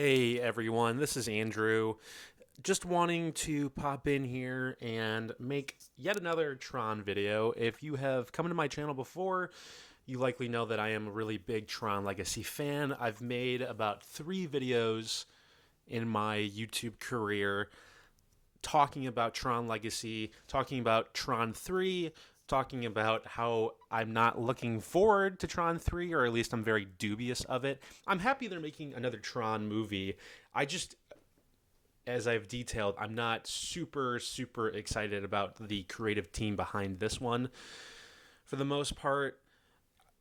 Hey everyone, this is Andrew. Just wanting to pop in here and make yet another Tron video. If you have come to my channel before, you likely know that I am a really big Tron Legacy fan. I've made about 3 videos in my YouTube career talking about Tron Legacy, talking about Tron 3, talking about how I'm not looking forward to Tron 3, or at least I'm very dubious of it. I'm happy they're making another Tron movie. I just, as I've detailed, I'm not super excited about the creative team behind this one for the most part.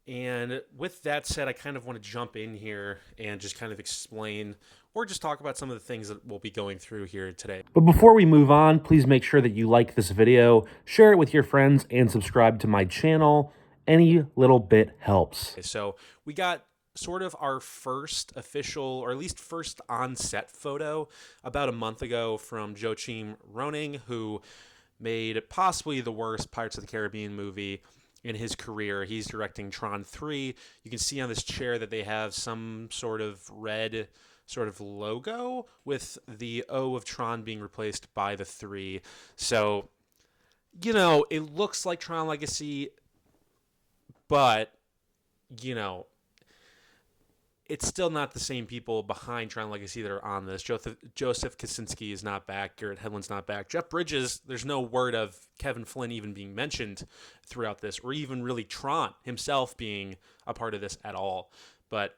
And with that said, I kind of want to jump in here and just kind of explain or just talk about some of the things that we'll be going through here today. But before we move on, please make sure that you like this video, share it with your friends, and subscribe to my channel. Any little bit helps. So we got sort of our first official, or at least first on-set photo about a month ago from Joachim Roning, who made possibly the worst Pirates of the Caribbean movie in his career. He's directing Tron 3. You can see on this chair that they have some sort of red sort of logo with the O of Tron being replaced by the 3. So, it looks like Tron Legacy, but, it's still not the same people behind Tron Legacy that are on this. Joseph Kosinski is not back. Garrett Hedlund's not back. Jeff Bridges, there's no word of Kevin Flynn even being mentioned throughout this, or even really Tron himself being a part of this at all. But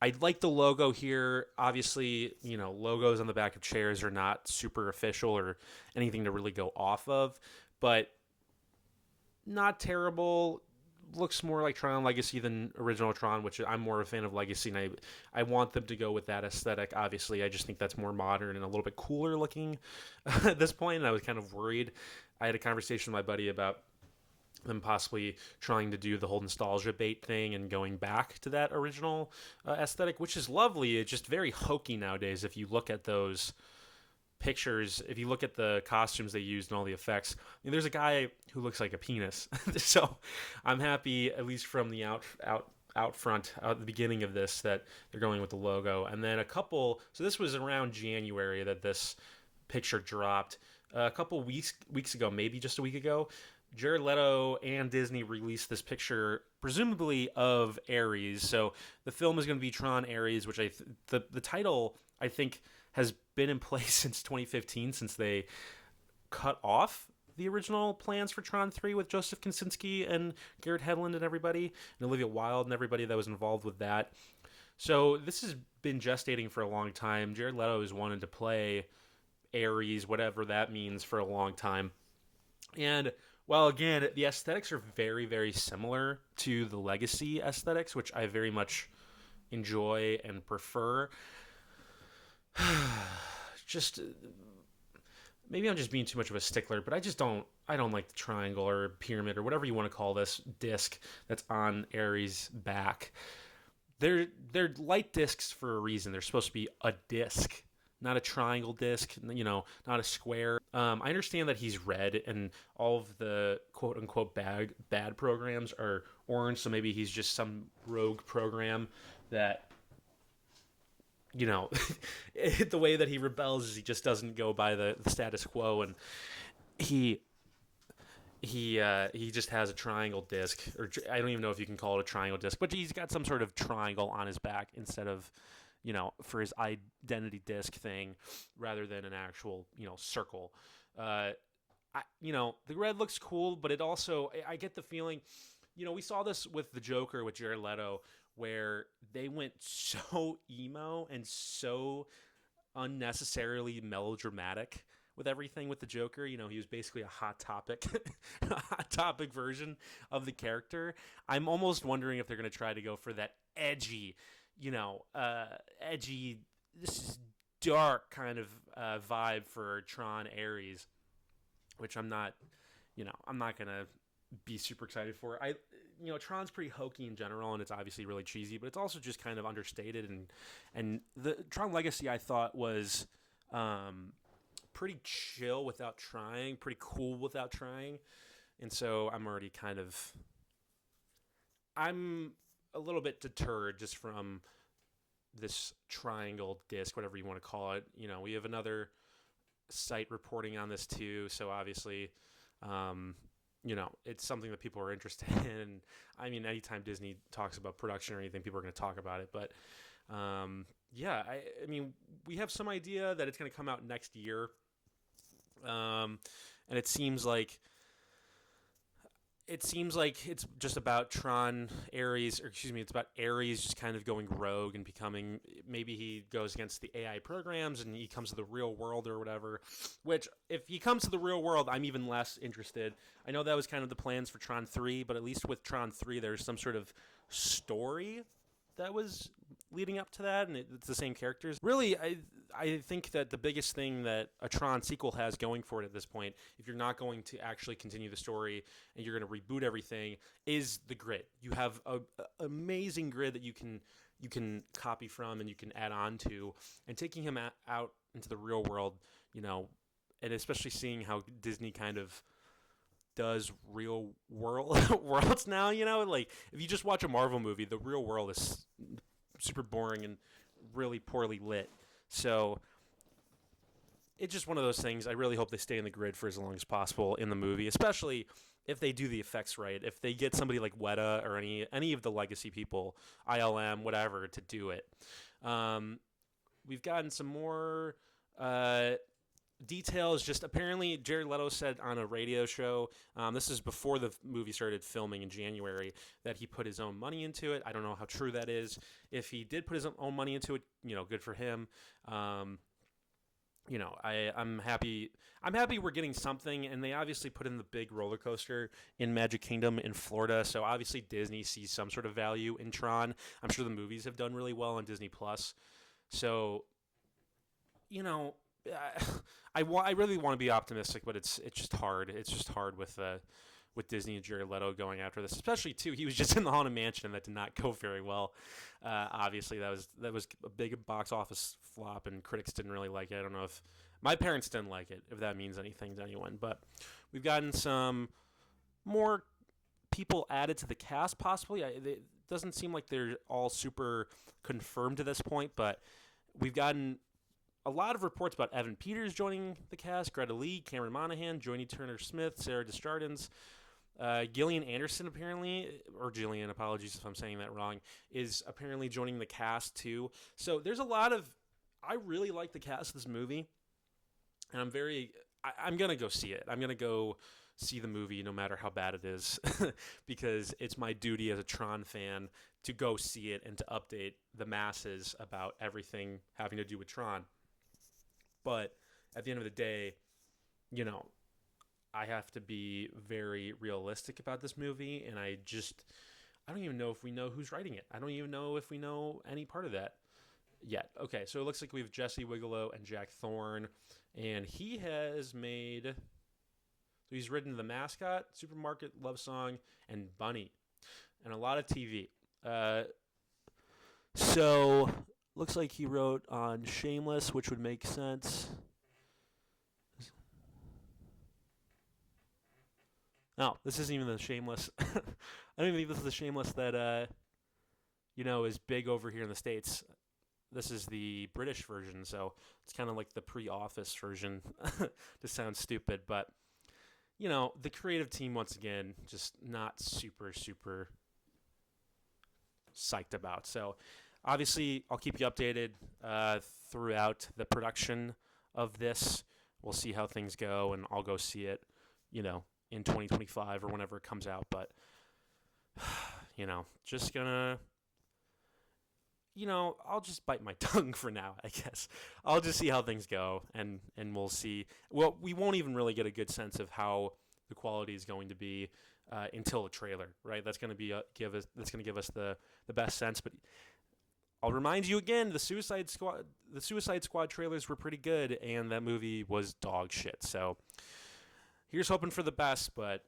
I like the logo here. Obviously, logos on the back of chairs are not super official or anything to really go off of, but not terrible. Looks more like Tron Legacy than original Tron, which I'm more a fan of Legacy, and I want them to go with that aesthetic. Obviously, I just think that's more modern and a little bit cooler looking at this point, and I was kind of worried. I had a conversation with my buddy about them possibly trying to do the whole nostalgia bait thing and going back to that original aesthetic, which is lovely. It's just very hokey nowadays if you look at those pictures. If you look at the costumes they used and all the effects, there's a guy who looks like a penis. So I'm happy, at least from the out at the beginning of this, that they're going with the logo. And then so this was around January that this picture dropped. A couple weeks ago, maybe just a week ago, Jared Leto and Disney released this picture, presumably of Ares. So the film is going to be Tron Ares, which the title, I think, has been in place since 2015, since they cut off the original plans for Tron 3 with Joseph Kosinski and Garrett Hedlund and everybody, and Olivia Wilde and everybody that was involved with that. So this has been gestating for a long time. Jared Leto has wanted to play Ares, whatever that means, for a long time. And, well, again, the aesthetics are very similar to the Legacy aesthetics, which I very much enjoy and prefer. Just maybe I'm just being too much of a stickler, but I don't like the triangle or pyramid or whatever you want to call this disc that's on Ares' back. They're light discs for a reason. They're supposed to be a disc, not a triangle disc, not a square. I understand that he's red and all of the quote unquote bad programs are orange, so maybe he's just some rogue program that the way that he rebels is he just doesn't go by the status quo, and he just has a triangle disc, or I don't even know if you can call it a triangle disc, but he's got some sort of triangle on his back instead of, for his identity disc thing, rather than an actual, circle. The red looks cool, but it also, I get the feeling, we saw this with the Joker with Jared Leto, where they went so emo and so unnecessarily melodramatic with everything with the Joker. He was basically a hot topic, a hot topic version of the character. I'm almost wondering if they're going to try to go for that edgy, this is dark kind of vibe for Tron Ares, which I'm not going to be super excited for. Tron's pretty hokey in general, and it's obviously really cheesy, but it's also just kind of understated. And the Tron Legacy, I thought, was pretty chill without trying, pretty cool without trying. And so I'm a little bit deterred just from this triangle disc, whatever you want to call it. We have another site reporting on this too, so obviously, it's something that people are interested in. I mean, anytime Disney talks about production or anything, people are going to talk about it. But I mean, we have some idea that it's going to come out next year, and it seems like it's just about Tron Ares, or excuse me, it's about Ares just kind of going rogue and becoming, maybe he goes against the AI programs and he comes to the real world or whatever, which if he comes to the real world, I'm even less interested. I know that was kind of the plans for Tron 3, but at least with Tron 3, there's some sort of story that was leading up to that, and it's the same characters. Really, I think that the biggest thing that a Tron sequel has going for it at this point, if you're not going to actually continue the story and you're going to reboot everything, is the grid. You have an amazing grid that you can copy from and you can add on to, and taking him out into the real world, and especially seeing how Disney kind of does real worlds now, like if you just watch a Marvel movie, the real world is super boring and really poorly lit. So it's just one of those things. I really hope they stay in the grid for as long as possible in the movie, especially if they do the effects right. If they get somebody like Weta or any of the legacy people, ILM, whatever, to do it. We've gotten some more details. Just apparently Jared Leto said on a radio show, this is before the movie started filming in January, that he put his own money into it. I don't know how true that is. If he did put his own money into it, good for him. I'm happy we're getting something, and they obviously put in the big roller coaster in Magic Kingdom in Florida, so obviously Disney sees some sort of value in Tron. I'm sure the movies have done really well on Disney Plus. So, I really want to be optimistic, but it's just hard. It's just hard with Disney and Jared Leto going after this, especially too. He was just in the Haunted Mansion, and that did not go very well. Obviously, that was a big box office flop, and critics didn't really like it. I don't know if my parents didn't like it, if that means anything to anyone. But we've gotten some more people added to the cast, possibly. It doesn't seem like they're all super confirmed to this point, but we've gotten a lot of reports about Evan Peters joining the cast, Greta Lee, Cameron Monaghan, Joanie Turner-Smith, Sarah Desjardins, Gillian Anderson apparently, or Jillian, apologies if I'm saying that wrong, is apparently joining the cast too. So there's a lot of, I really like the cast of this movie, and I'm going to go see it. I'm going to go see the movie no matter how bad it is, because it's my duty as a Tron fan to go see it and to update the masses about everything having to do with Tron. But at the end of the day, I have to be very realistic about this movie, and I don't even know if we know who's writing it. I don't even know if we know any part of that yet. Okay, so it looks like we have Jesse Wigelow and Jack Thorne, and he's written The Mascot, Supermarket Love Song, and Bunny, and a lot of TV. So looks like he wrote on Shameless, which would make sense. No, this isn't even the Shameless. I don't even think this is the Shameless that is big over here in the States. This is the British version, so it's kind of like the pre-Office version. This sounds stupid, but the creative team, once again, just not super, super psyched about. So obviously, I'll keep you updated throughout the production of this. We'll see how things go, and I'll go see it, in 2025 or whenever it comes out. But, just gonna, I'll just bite my tongue for now, I guess. I'll just see how things go, and we'll see. Well, we won't even really get a good sense of how the quality is going to be until the trailer, right? That's going to give us the best sense. But I'll remind you again, the Suicide Squad trailers were pretty good, and that movie was dog shit. So here's hoping for the best, but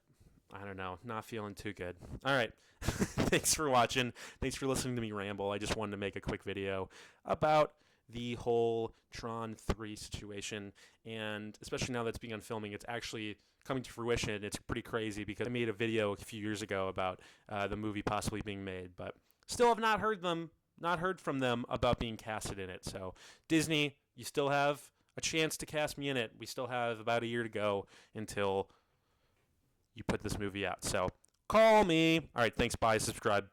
I don't know, not feeling too good. All right, thanks for watching. Thanks for listening to me ramble. I just wanted to make a quick video about the whole Tron 3 situation, and especially now that it's begun filming, it's actually coming to fruition. It's pretty crazy because I made a video a few years ago about the movie possibly being made, but still have not heard not heard from them about being casted in it. So Disney, you still have a chance to cast me in it. We still have about a year to go until you put this movie out. So call me. All right, thanks. Bye. Subscribe.